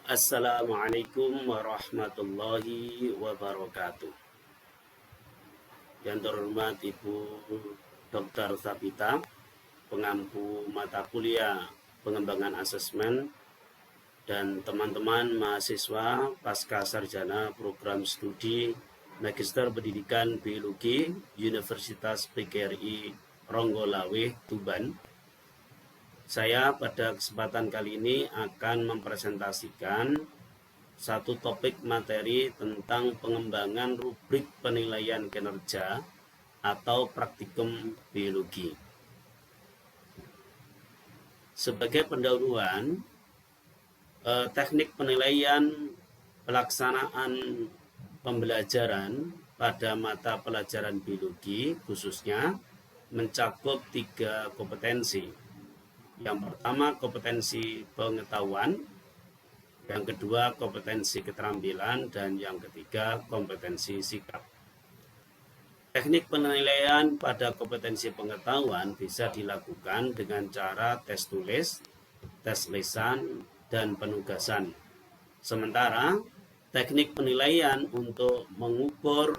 Assalamualaikum warahmatullahi wabarakatuh. Yang terhormat Ibu Dr. Sabita, pengampu mata kuliah pengembangan asesmen, dan teman-teman mahasiswa pasca sarjana program studi Magister Pendidikan Biologi Universitas PGRI Ronggolawe, Tuban. Saya pada kesempatan kali ini akan mempresentasikan satu topik materi tentang pengembangan rubrik penilaian kinerja atau praktikum biologi. Sebagai pendahuluan, teknik penilaian pelaksanaan pembelajaran pada mata pelajaran biologi khususnya mencakup 3 kompetensi. Yang pertama kompetensi pengetahuan, yang kedua kompetensi keterampilan, dan yang ketiga kompetensi sikap. Teknik penilaian pada kompetensi pengetahuan bisa dilakukan dengan cara tes tulis, tes lisan, dan penugasan. Sementara teknik penilaian untuk mengukur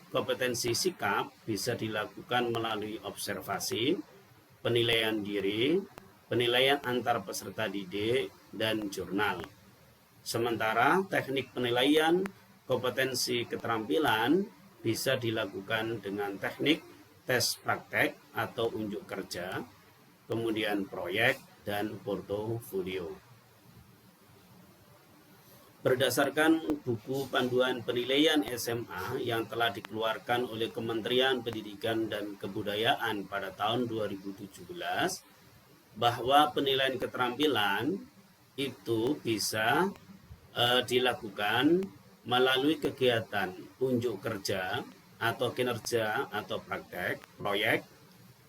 kompetensi sikap bisa dilakukan melalui observasi, penilaian diri, penilaian antar peserta didik, dan jurnal. Sementara teknik penilaian kompetensi keterampilan bisa dilakukan dengan teknik tes praktek atau unjuk kerja, kemudian proyek, dan portofolio. Berdasarkan buku panduan penilaian SMA yang telah dikeluarkan oleh Kementerian Pendidikan dan Kebudayaan pada tahun 2017, bahwa penilaian keterampilan itu bisa dilakukan melalui kegiatan unjuk kerja atau kinerja atau praktek, proyek,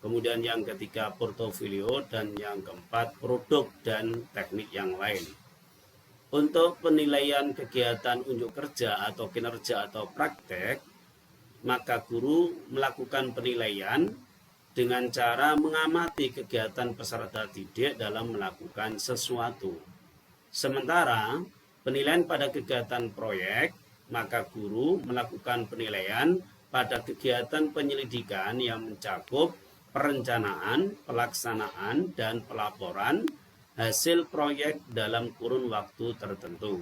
kemudian yang ketiga portofolio, dan yang keempat produk dan teknik yang lain. Untuk penilaian kegiatan unjuk kerja atau kinerja atau praktek, maka guru melakukan penilaian dengan cara mengamati kegiatan peserta didik dalam melakukan sesuatu. Sementara penilaian pada kegiatan proyek, maka guru melakukan penilaian pada kegiatan penyelidikan yang mencakup perencanaan, pelaksanaan, dan pelaporan hasil proyek dalam kurun waktu tertentu.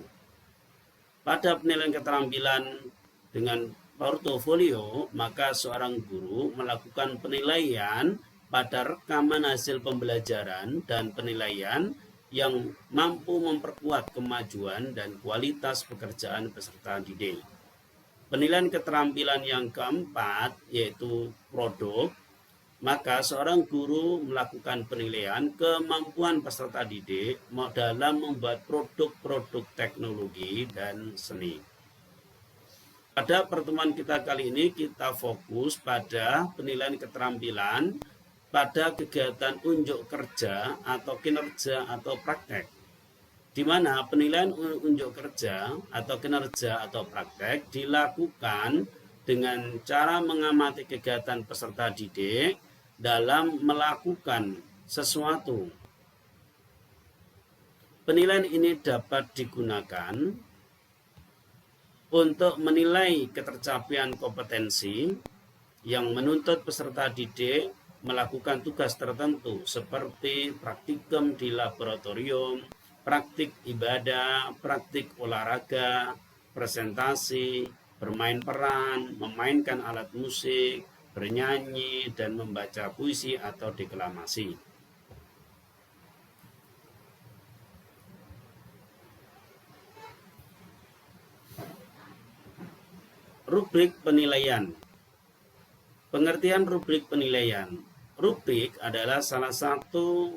Pada penilaian keterampilan dengan portofolio, maka seorang guru melakukan penilaian pada rekaman hasil pembelajaran dan penilaian yang mampu memperkuat kemajuan dan kualitas pekerjaan peserta didik. Penilaian keterampilan yang keempat yaitu produk, maka seorang guru melakukan penilaian kemampuan peserta didik dalam membuat produk-produk teknologi dan seni. Pada pertemuan kita kali ini kita fokus pada penilaian keterampilan pada kegiatan unjuk kerja atau kinerja atau praktek, di mana penilaian unjuk kerja atau kinerja atau praktek dilakukan dengan cara mengamati kegiatan peserta didik dalam melakukan sesuatu. Penilaian ini dapat digunakan untuk menilai ketercapaian kompetensi yang menuntut peserta didik melakukan tugas tertentu seperti praktikum di laboratorium, praktik ibadah, praktik olahraga, presentasi, bermain peran, memainkan alat musik, bernyanyi, dan membaca puisi atau deklamasi. Rubrik penilaian. Pengertian rubrik penilaian. Rubrik adalah salah satu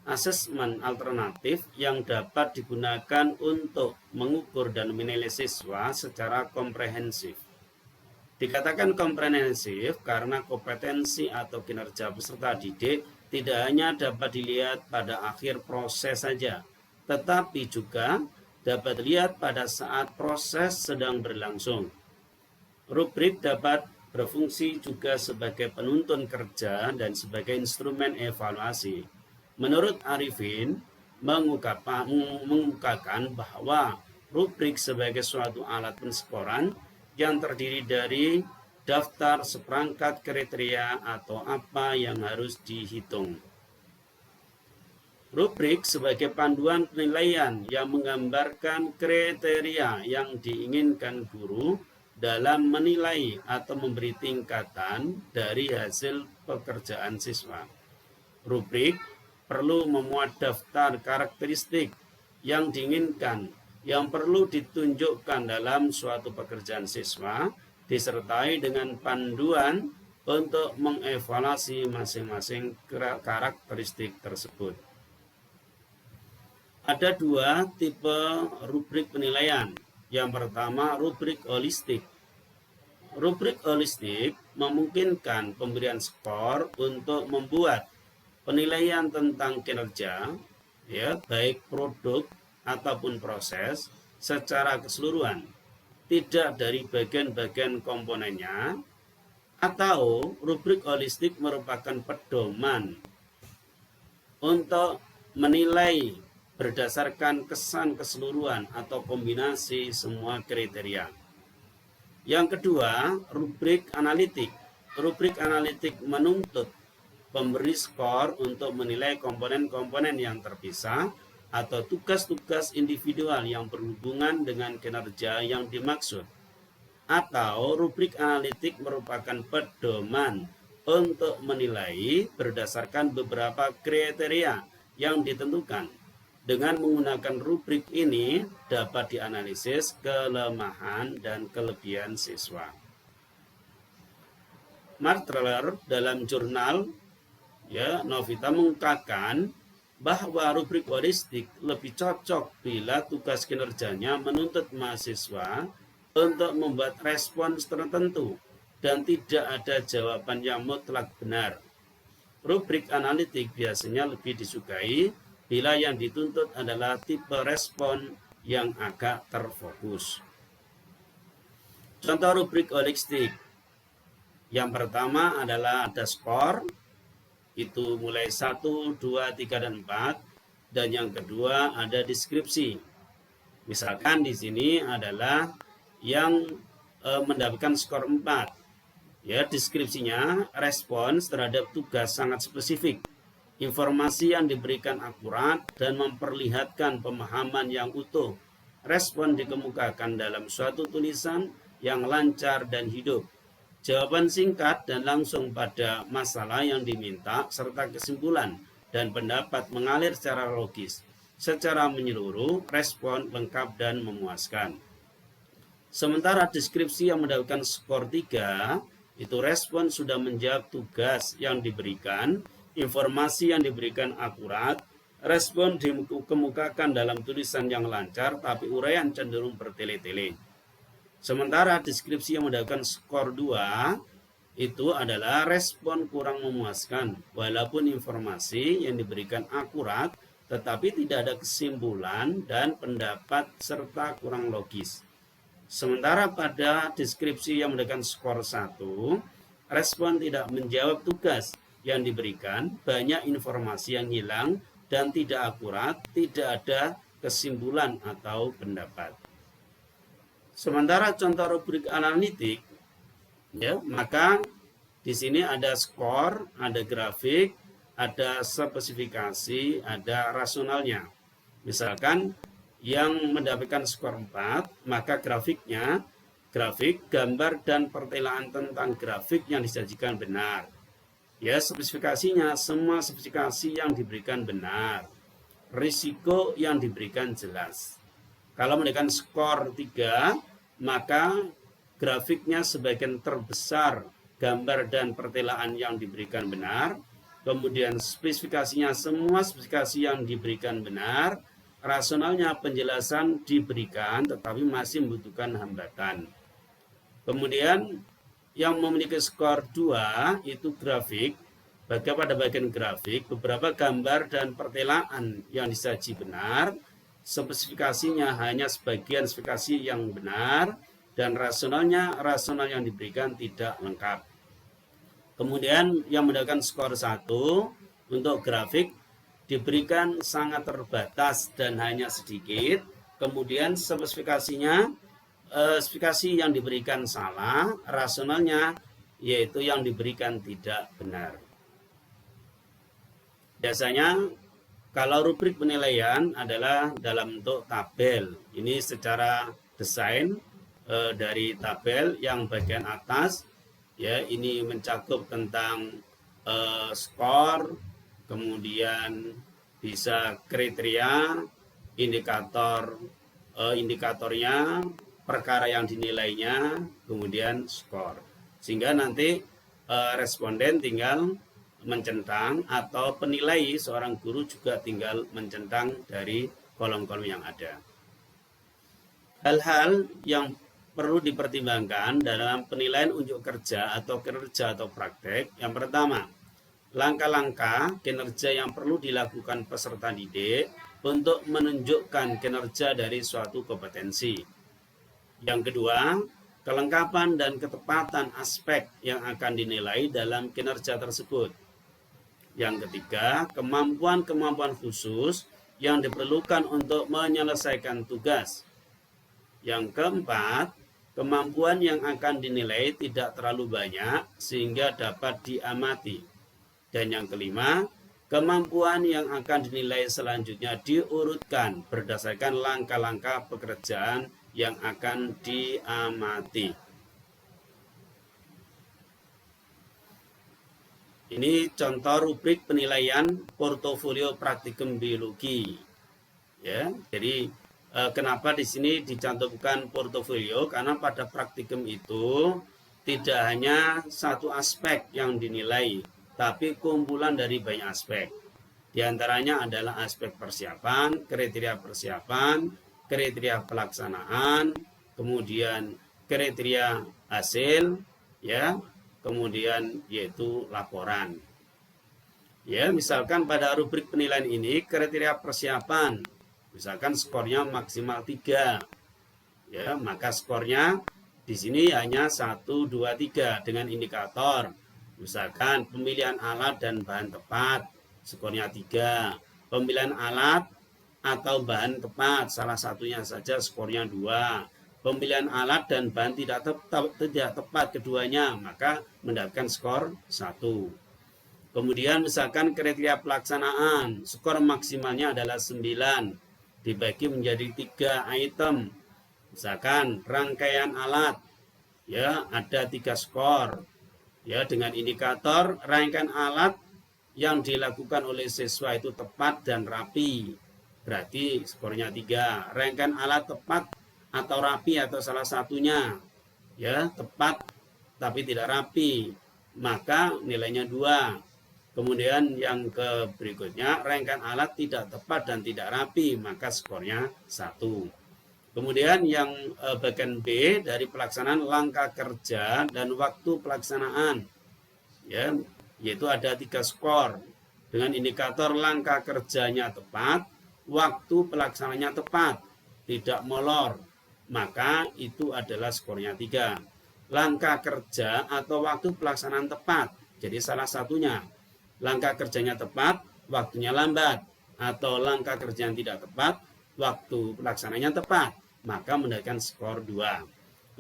asesmen alternatif yang dapat digunakan untuk mengukur dan menilai siswa secara komprehensif. Dikatakan komprehensif karena kompetensi atau kinerja peserta didik tidak hanya dapat dilihat pada akhir proses saja, tetapi juga dapat dilihat pada saat proses sedang berlangsung. Rubrik dapat berfungsi juga sebagai penuntun kerja dan sebagai instrumen evaluasi. Menurut Arifin, mengukakan bahwa rubrik sebagai suatu alat penskoran yang terdiri dari daftar seperangkat kriteria atau apa yang harus dihitung. Rubrik sebagai panduan penilaian yang menggambarkan kriteria yang diinginkan guru dalam menilai atau memberi tingkatan dari hasil pekerjaan siswa. Rubrik perlu memuat daftar karakteristik yang diinginkan yang perlu ditunjukkan dalam suatu pekerjaan siswa, disertai dengan panduan untuk mengevaluasi masing-masing karakteristik tersebut. Ada dua tipe rubrik penilaian. Yang pertama, rubrik holistik. Rubrik holistik memungkinkan pemberian skor untuk membuat penilaian tentang kinerja, baik produk ataupun proses secara keseluruhan, tidak dari bagian-bagian komponennya. Atau rubrik holistik merupakan pedoman untuk menilai berdasarkan kesan keseluruhan atau kombinasi semua kriteria. Yang kedua, rubrik analitik. Rubrik analitik menuntut pemberi skor untuk menilai komponen-komponen yang terpisah atau tugas-tugas individual yang berhubungan dengan kinerja yang dimaksud. Atau rubrik analitik merupakan pedoman untuk menilai berdasarkan beberapa kriteria yang ditentukan. Dengan menggunakan rubrik ini dapat dianalisis kelemahan dan kelebihan siswa. Martler dalam jurnal Novita mengungkapkan bahwa rubrik holistik lebih cocok bila tugas kinerjanya menuntut mahasiswa untuk membuat respons tertentu dan tidak ada jawaban yang mutlak benar. Rubrik analitik biasanya lebih disukai bila yang dituntut adalah tipe respon yang agak terfokus. Contoh rubrik holistik. Yang pertama adalah ada skor, itu mulai 1, 2, 3, dan 4. Dan yang kedua ada deskripsi. Misalkan di sini adalah yang mendapatkan skor 4. Deskripsinya respons terhadap tugas sangat spesifik. Informasi yang diberikan akurat dan memperlihatkan pemahaman yang utuh. Respon dikemukakan dalam suatu tulisan yang lancar dan hidup. Jawaban singkat dan langsung pada masalah yang diminta serta kesimpulan dan pendapat mengalir secara logis. Secara menyeluruh, respon lengkap dan memuaskan. Sementara deskripsi yang mendapatkan skor 3, itu respon sudah menjawab tugas yang diberikan, informasi yang diberikan akurat, respon dikemukakan dalam tulisan yang lancar tapi uraian cenderung bertele-tele. Sementara deskripsi yang mendapatkan skor 2 itu adalah respon kurang memuaskan walaupun informasi yang diberikan akurat tetapi tidak ada kesimpulan dan pendapat serta kurang logis. Sementara pada deskripsi yang mendapatkan skor 1, respon tidak menjawab tugas yang diberikan, banyak informasi yang hilang dan tidak akurat, tidak ada kesimpulan atau pendapat. Sementara contoh rubrik analitik, maka di sini ada skor, ada grafik, ada spesifikasi, ada rasionalnya. Misalkan yang mendapatkan skor 4, maka grafik, gambar dan pertelaan tentang grafik yang disajikan benar. Spesifikasinya, semua spesifikasi yang diberikan benar. Risiko yang diberikan jelas. Kalau mendapatkan skor 3, maka grafiknya sebagian terbesar, gambar dan pertelaan yang diberikan benar. Kemudian spesifikasinya, semua spesifikasi yang diberikan benar. Rasionalnya, penjelasan diberikan tetapi masih membutuhkan hambatan. Kemudian yang memiliki skor 2 itu grafik. Pada bagian grafik, beberapa gambar dan pertelaan yang disaji benar, spesifikasinya hanya sebagian spesifikasi yang benar, dan rasional yang diberikan tidak lengkap. Kemudian yang mendapatkan skor 1 untuk grafik, diberikan sangat terbatas dan hanya sedikit, kemudian spesifikasi yang diberikan salah, rasionalnya yaitu yang diberikan tidak benar. Biasanya kalau rubrik penilaian adalah dalam bentuk tabel. Ini secara desain dari tabel yang bagian atas, ya, ini mencakup tentang skor, kemudian bisa kriteria, indikatornya, perkara yang dinilainya, kemudian skor. Sehingga nanti responden tinggal mencentang atau penilai seorang guru juga tinggal mencentang dari kolom-kolom yang ada. Hal-hal yang perlu dipertimbangkan dalam penilaian unjuk kerja atau kinerja atau praktek. Yang pertama, langkah-langkah kinerja yang perlu dilakukan peserta didik untuk menunjukkan kinerja dari suatu kompetensi. Yang kedua, kelengkapan dan ketepatan aspek yang akan dinilai dalam kinerja tersebut. Yang ketiga, kemampuan-kemampuan khusus yang diperlukan untuk menyelesaikan tugas. Yang keempat, kemampuan yang akan dinilai tidak terlalu banyak sehingga dapat diamati. Dan yang kelima, kemampuan yang akan dinilai selanjutnya diurutkan berdasarkan langkah-langkah pekerjaan yang akan diamati. Ini contoh rubrik penilaian portofolio praktikum biologi. Ya, jadi kenapa di sini dicantumkan portofolio? Karena pada praktikum itu tidak hanya satu aspek yang dinilai, tapi kumpulan dari banyak aspek. Di antaranya adalah aspek persiapan, kriteria pelaksanaan, kemudian kriteria hasil, ya, kemudian yaitu laporan. Ya, misalkan pada rubrik penilaian ini kriteria persiapan, misalkan skornya maksimal 3. Ya, maka skornya di sini hanya 1, 2, 3 dengan indikator. Misalkan pemilihan alat dan bahan tepat, skornya 3. Pemilihan alat atau bahan tepat, salah satunya saja skornya 2. Pemilihan alat dan bahan tidak tepat keduanya, maka mendapatkan skor 1. Kemudian misalkan kriteria pelaksanaan, skor maksimalnya adalah 9, dibagi menjadi 3 item. Misalkan rangkaian alat, ya, ada 3 skor, ya, dengan indikator rangkaian alat yang dilakukan oleh siswa itu tepat dan rapi, berarti skornya 3. Rangkaian alat tepat atau rapi atau salah satunya, ya, tepat tapi tidak rapi, maka nilainya 2. Kemudian yang berikutnya, rangkaian alat tidak tepat dan tidak rapi, maka skornya 1. Kemudian yang bagian B dari pelaksanaan langkah kerja dan waktu pelaksanaan, ya, yaitu ada 3 skor dengan indikator langkah kerjanya tepat, waktu pelaksananya tepat, tidak molor, maka itu adalah skornya 3. Langkah kerja atau waktu pelaksanaan tepat, jadi salah satunya. Langkah kerjanya tepat, waktunya lambat, atau langkah kerja yang tidak tepat, waktu pelaksananya tepat, maka mendapatkan skor 2.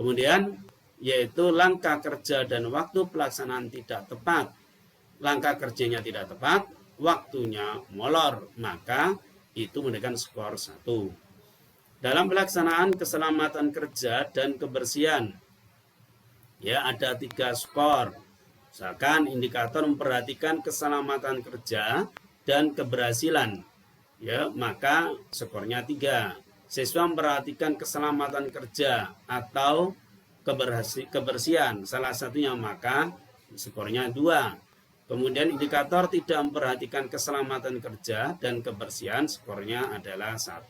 Kemudian yaitu langkah kerja dan waktu pelaksanaan tidak tepat, langkah kerjanya tidak tepat, waktunya molor, maka itu mendapatkan skor 1. Dalam pelaksanaan keselamatan kerja dan kebersihan, ya, ada 3 skor. Misalkan indikator memperhatikan keselamatan kerja dan keberhasilan, ya, maka skornya 3. Siswa memperhatikan keselamatan kerja atau kebersihan, salah satunya, maka skornya 2. Kemudian indikator tidak memperhatikan keselamatan kerja dan kebersihan, skornya adalah 1.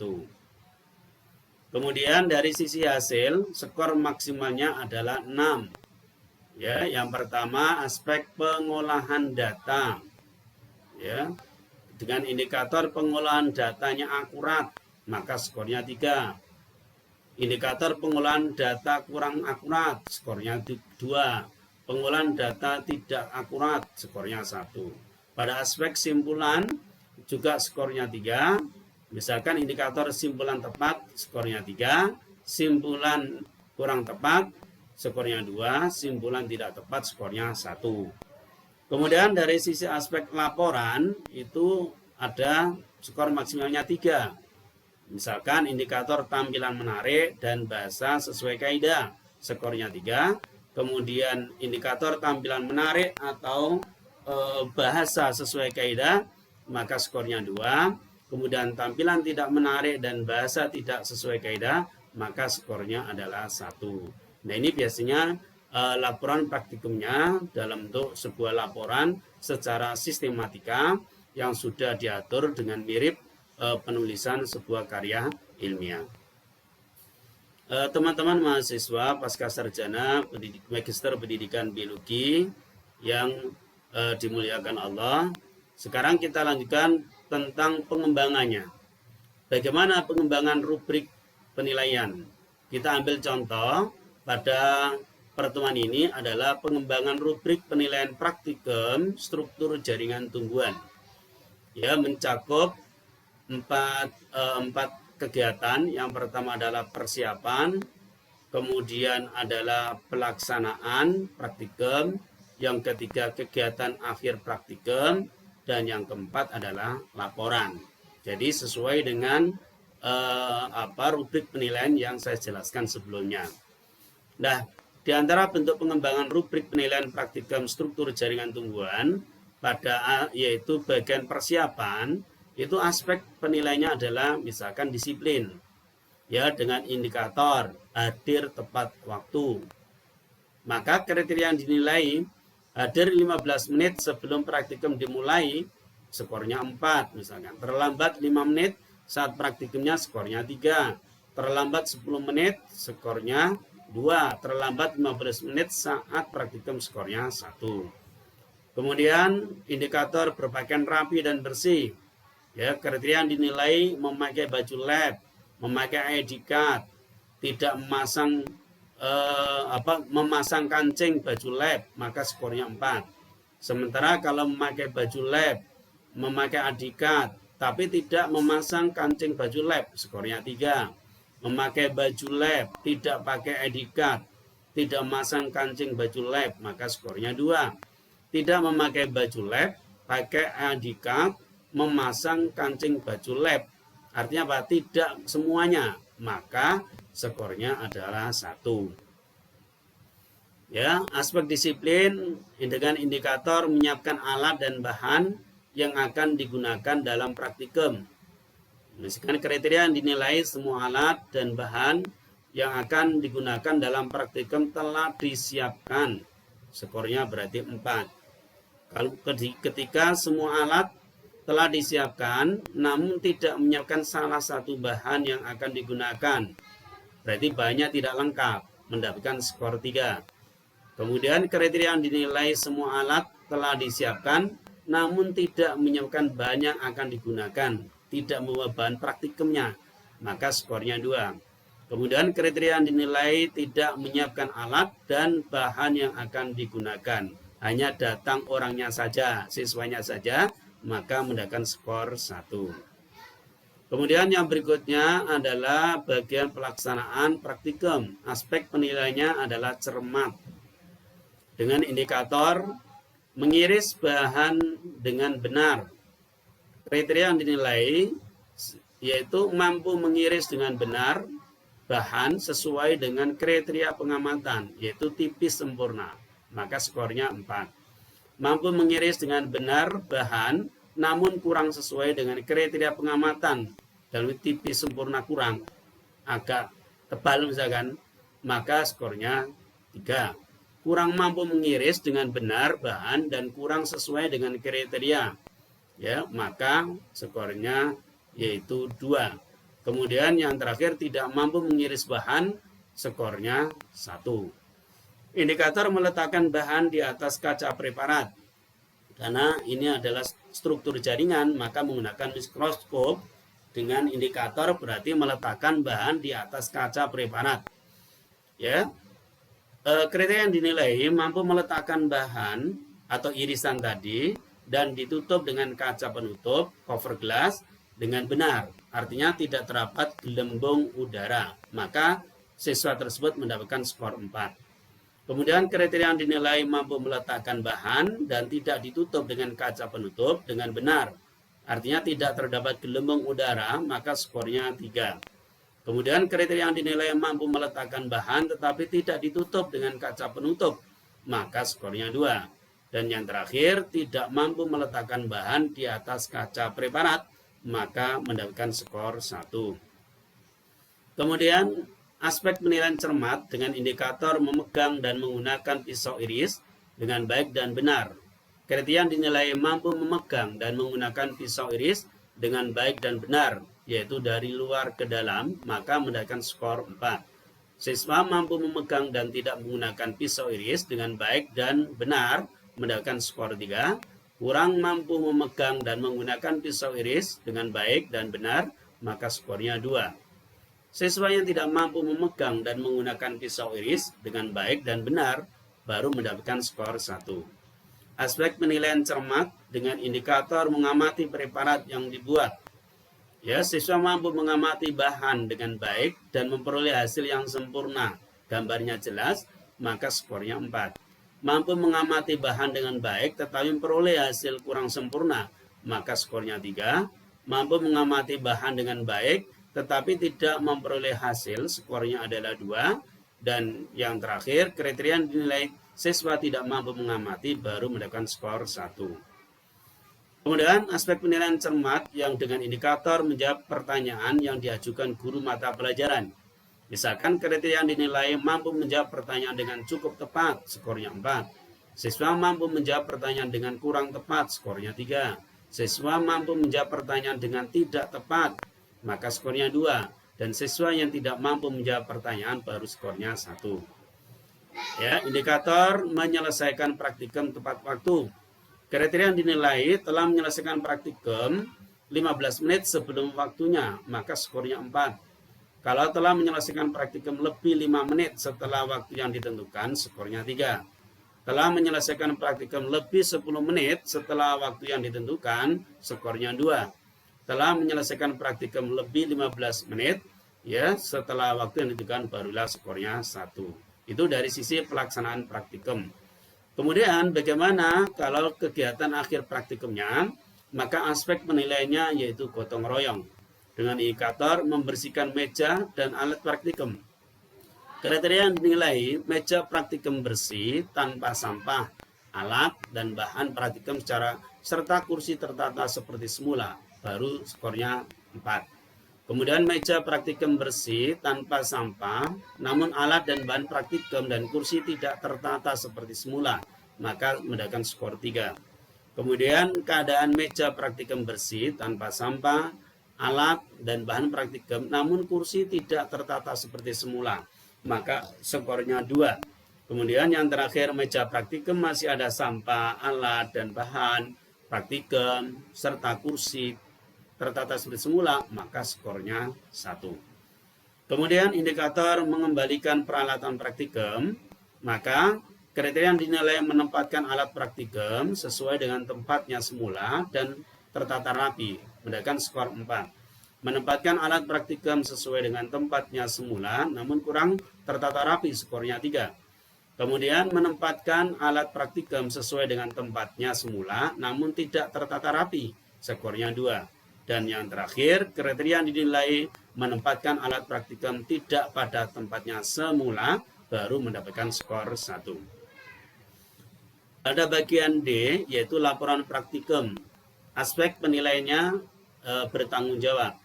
Kemudian dari sisi hasil, skor maksimalnya adalah 6. Ya, yang pertama aspek pengolahan data. Ya, dengan indikator pengolahan datanya akurat, maka skornya 3. Indikator pengolahan data kurang akurat, skornya 2. Pengolahan data tidak akurat, skornya 1. Pada aspek simpulan, juga skornya 3. Misalkan indikator simpulan tepat skornya 3, simpulan kurang tepat skornya 2, simpulan tidak tepat skornya 1. Kemudian dari sisi aspek laporan itu ada skor maksimalnya 3. Misalkan indikator tampilan menarik dan bahasa sesuai kaidah skornya 3. Kemudian indikator tampilan menarik atau bahasa sesuai kaidah maka skornya 2. Kemudian tampilan tidak menarik dan bahasa tidak sesuai kaidah maka skornya adalah 1. Nah, ini biasanya laporan praktikumnya dalam bentuk sebuah laporan secara sistematika yang sudah diatur dengan mirip penulisan sebuah karya ilmiah. Teman-teman mahasiswa pasca sarjana Magister Pendidikan Biologi yang dimuliakan Allah, sekarang kita lanjutkan tentang pengembangannya. Bagaimana pengembangan rubrik penilaian? Kita ambil contoh pada pertemuan ini adalah pengembangan rubrik penilaian praktikum struktur jaringan tumbuhan. Ya, mencakup empat kegiatan. Yang pertama adalah persiapan, kemudian adalah pelaksanaan praktikum, yang ketiga kegiatan akhir praktikum, dan yang keempat adalah laporan. Jadi sesuai dengan rubrik penilaian yang saya jelaskan sebelumnya. Nah, di antara bentuk pengembangan rubrik penilaian praktikum struktur jaringan tumbuhan yaitu bagian persiapan, itu aspek penilaiannya adalah misalkan disiplin, ya, dengan indikator hadir tepat waktu. Maka kriteria yang dinilai hadir 15 menit sebelum praktikum dimulai, skornya 4 misalkan. Terlambat 5 menit saat praktikumnya, skornya 3. Terlambat 10 menit, skornya 2. Terlambat 15 menit saat praktikum, skornya 1. Kemudian indikator berpakaian rapi dan bersih. Ya, kriteria yang dinilai memakai baju lab, memakai ID card, tidak memasang kancing baju lab, maka skornya 4. Sementara kalau memakai baju lab, memakai ID card, tapi tidak memasang kancing baju lab, skornya 3. Memakai baju lab, tidak pakai ID card, tidak memasang kancing baju lab, maka skornya 2. Tidak memakai baju lab, pakai ID card, memasang kancing baju lab, artinya apa? Tidak semuanya, maka skornya adalah 1. Ya, aspek disiplin dengan indikator menyiapkan alat dan bahan yang akan digunakan dalam praktikum. Misalkan kriteria yang dinilai semua alat dan bahan yang akan digunakan dalam praktikum telah disiapkan, skornya berarti 4. Kalau ketika semua alat telah disiapkan namun tidak menyiapkan salah satu bahan yang akan digunakan, berarti bahannya tidak lengkap, mendapatkan skor 3. Kemudian kriteria yang dinilai semua alat telah disiapkan namun tidak menyiapkan bahan yang akan digunakan, tidak membawa bahan praktikumnya, maka skornya 2. Kemudian kriteria yang dinilai tidak menyiapkan alat dan bahan yang akan digunakan, hanya datang orangnya saja, siswanya saja, maka mendapatkan skor 1. Kemudian yang berikutnya adalah bagian pelaksanaan praktikum. Aspek penilaiannya adalah cermat dengan indikator mengiris bahan dengan benar. Kriteria yang dinilai yaitu mampu mengiris dengan benar bahan sesuai dengan kriteria pengamatan, yaitu tipis sempurna, maka skornya 4. Mampu mengiris dengan benar bahan namun kurang sesuai dengan kriteria pengamatan, dalam tipis sempurna kurang, agak tebal misalkan, maka skornya 3. Kurang mampu mengiris dengan benar bahan dan kurang sesuai dengan kriteria, ya, maka skornya yaitu 2. Kemudian yang terakhir tidak mampu mengiris bahan, skornya 1. Indikator meletakkan bahan di atas kaca preparat. Karena ini adalah struktur jaringan, maka menggunakan mikroskop dengan indikator berarti meletakkan bahan di atas kaca preparat. Ya. Kriteria yang dinilai mampu meletakkan bahan atau irisan tadi dan ditutup dengan kaca penutup, cover glass, dengan benar. Artinya tidak terdapat gelembung udara. Maka siswa tersebut mendapatkan skor 4. Kemudian kriteria yang dinilai mampu meletakkan bahan dan tidak ditutup dengan kaca penutup dengan benar. Artinya tidak terdapat gelembung udara, maka skornya 3. Kemudian kriteria yang dinilai mampu meletakkan bahan tetapi tidak ditutup dengan kaca penutup, maka skornya 2. Dan yang terakhir, tidak mampu meletakkan bahan di atas kaca preparat, maka mendapatkan skor 1. Kemudian aspek penilaian cermat dengan indikator memegang dan menggunakan pisau iris dengan baik dan benar. Kriteria yang dinilai mampu memegang dan menggunakan pisau iris dengan baik dan benar, yaitu dari luar ke dalam, maka mendapatkan skor 4. Siswa mampu memegang dan tidak menggunakan pisau iris dengan baik dan benar, mendapatkan skor 3. Kurang mampu memegang dan menggunakan pisau iris dengan baik dan benar, maka skornya 2. Siswa yang tidak mampu memegang dan menggunakan pisau iris dengan baik dan benar, baru mendapatkan skor 1. Aspek penilaian cermat dengan indikator mengamati preparat yang dibuat. Ya, siswa mampu mengamati bahan dengan baik dan memperoleh hasil yang sempurna, gambarnya jelas, maka skornya 4. Mampu mengamati bahan dengan baik tetapi memperoleh hasil kurang sempurna, maka skornya 3. Mampu mengamati bahan dengan baik tetapi tidak memperoleh hasil, skornya adalah 2. Dan yang terakhir, kriteria yang dinilai siswa tidak mampu mengamati baru mendapatkan skor 1. Kemudian aspek penilaian cermat yang dengan indikator menjawab pertanyaan yang diajukan guru mata pelajaran. Misalkan kriteria yang dinilai mampu menjawab pertanyaan dengan cukup tepat, skornya 4. Siswa mampu menjawab pertanyaan dengan kurang tepat, skornya 3. Siswa mampu menjawab pertanyaan dengan tidak tepat, maka skornya 2. Dan siswa yang tidak mampu menjawab pertanyaan baru skornya 1. Ya, indikator menyelesaikan praktikum tepat waktu. Kriteria yang dinilai telah menyelesaikan praktikum 15 menit sebelum waktunya, maka skornya 4. Kalau telah menyelesaikan praktikum lebih 5 menit setelah waktu yang ditentukan, skornya 3. Telah menyelesaikan praktikum lebih 10 menit setelah waktu yang ditentukan, skornya 2. Telah menyelesaikan praktikum lebih 15 menit ya setelah waktu yang ditentukan, barulah skornya 1. Itu dari sisi pelaksanaan praktikum. Kemudian bagaimana kalau kegiatan akhir praktikumnya? Maka aspek penilaiannya yaitu gotong royong dengan indikator membersihkan meja dan alat praktikum. Kriteria yang dinilai meja praktikum bersih tanpa sampah, alat dan bahan praktikum serta kursi tertata seperti semula, baru skornya 4. Kemudian meja praktikum bersih tanpa sampah, namun alat dan bahan praktikum dan kursi tidak tertata seperti semula, maka mendapatkan skor 3. Kemudian keadaan meja praktikum bersih tanpa sampah, alat dan bahan praktikum, namun kursi tidak tertata seperti semula, maka skornya 2. Kemudian yang terakhir, meja praktikum masih ada sampah, alat dan bahan praktikum serta kursi tertata seperti semula, maka skornya 1. Kemudian indikator mengembalikan peralatan praktikum, maka kriteria yang dinilai menempatkan alat praktikum sesuai dengan tempatnya semula dan tertata rapi, mendapatkan skor 4. Menempatkan alat praktikum sesuai dengan tempatnya semula namun kurang tertata rapi, skornya 3. Kemudian menempatkan alat praktikum sesuai dengan tempatnya semula namun tidak tertata rapi, skornya 2. Dan yang terakhir, kriteria yang dinilai menempatkan alat praktikum tidak pada tempatnya semula baru mendapatkan skor 1. Pada bagian D, yaitu laporan praktikum. Aspek penilaiannya bertanggung jawab.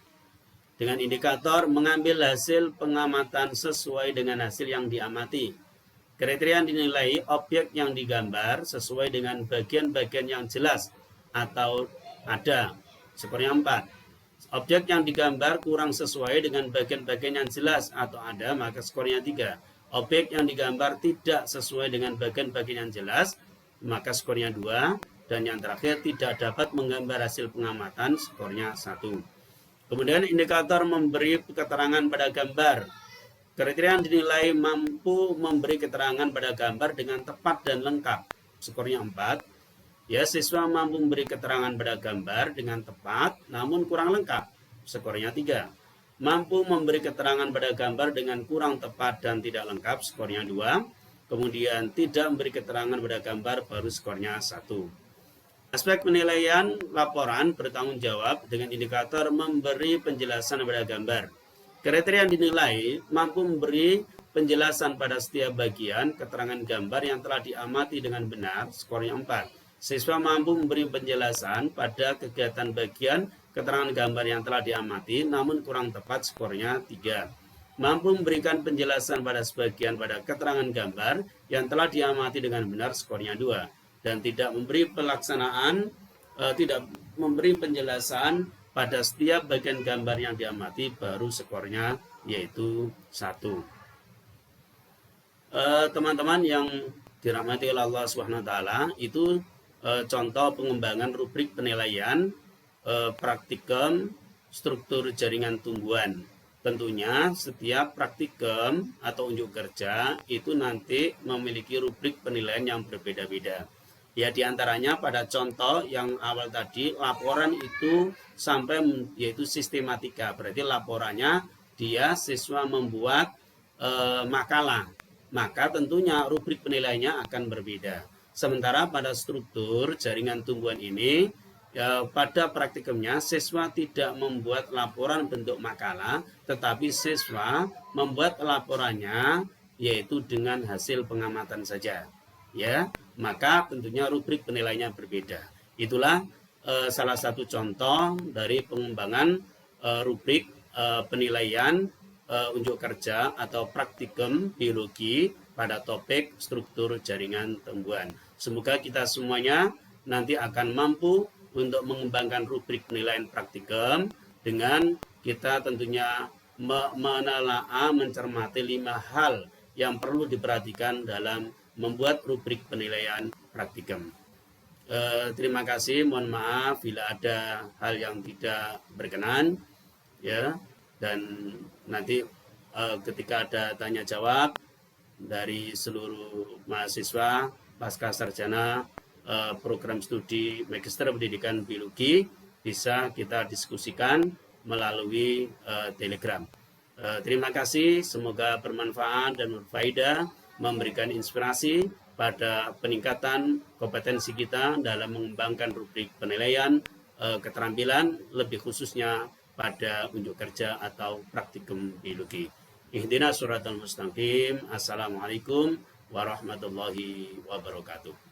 Dengan indikator mengambil hasil pengamatan sesuai dengan hasil yang diamati. Kriteria yang dinilai objek yang digambar sesuai dengan bagian-bagian yang jelas atau ada. Skornya 4. Objek yang digambar kurang sesuai dengan bagian-bagian yang jelas atau ada, maka skornya 3. Objek yang digambar tidak sesuai dengan bagian-bagian yang jelas, maka skornya 2. Dan yang terakhir, tidak dapat menggambar hasil pengamatan, skornya 1. Kemudian indikator memberi keterangan pada gambar. Kriteria yang dinilai mampu memberi keterangan pada gambar dengan tepat dan lengkap, skornya 4. Ya, siswa mampu memberi keterangan pada gambar dengan tepat namun kurang lengkap, skornya 3. Mampu memberi keterangan pada gambar dengan kurang tepat dan tidak lengkap, skornya 2. Kemudian tidak memberi keterangan pada gambar, baru skornya 1. Aspek penilaian laporan bertanggung jawab dengan indikator memberi penjelasan pada gambar. Kriteria yang dinilai mampu memberi penjelasan pada setiap bagian keterangan gambar yang telah diamati dengan benar, skornya 4. Siswa mampu memberi penjelasan pada kegiatan bagian keterangan gambar yang telah diamati namun kurang tepat, skornya 3. Mampu memberikan penjelasan pada sebagian pada keterangan gambar yang telah diamati dengan benar, skornya 2. Dan tidak memberi tidak memberi penjelasan pada setiap bagian gambar yang diamati, baru skornya yaitu 1. Teman-teman yang dirahmati oleh Allah SWT, itu contoh pengembangan rubrik penilaian praktikum struktur jaringan tumbuhan. Tentunya setiap praktikum atau unjuk kerja itu nanti memiliki rubrik penilaian yang berbeda-beda. Ya, diantaranya pada contoh yang awal tadi, laporan itu sampai yaitu sistematika. Berarti laporannya dia siswa membuat makalah. Maka tentunya rubrik penilaiannya akan berbeda. Sementara pada struktur jaringan tumbuhan ini, ya, pada praktikumnya siswa tidak membuat laporan bentuk makalah, tetapi siswa membuat laporannya yaitu dengan hasil pengamatan saja. Ya, maka tentunya rubrik penilaiannya berbeda. Itulah salah satu contoh dari pengembangan rubrik penilaian unjuk kerja atau praktikum biologi pada topik struktur jaringan tumbuhan. Semoga kita semuanya nanti akan mampu untuk mengembangkan rubrik penilaian praktikum dengan kita tentunya menelaah, mencermati 5 hal yang perlu diperhatikan dalam membuat rubrik penilaian praktikum. Terima kasih, mohon maaf bila ada hal yang tidak berkenan, ya, dan nanti ketika ada tanya jawab dari seluruh mahasiswa pasca sarjana program studi Magister Pendidikan Biologi, bisa kita diskusikan melalui Telegram. Terima kasih, semoga bermanfaat dan berfaedah, memberikan inspirasi pada peningkatan kompetensi kita dalam mengembangkan rubrik penilaian keterampilan, lebih khususnya pada unjuk kerja atau praktikum biologi. Ihdinas siratal mustaqim. Assalamualaikum warahmatullahi wabarakatuh.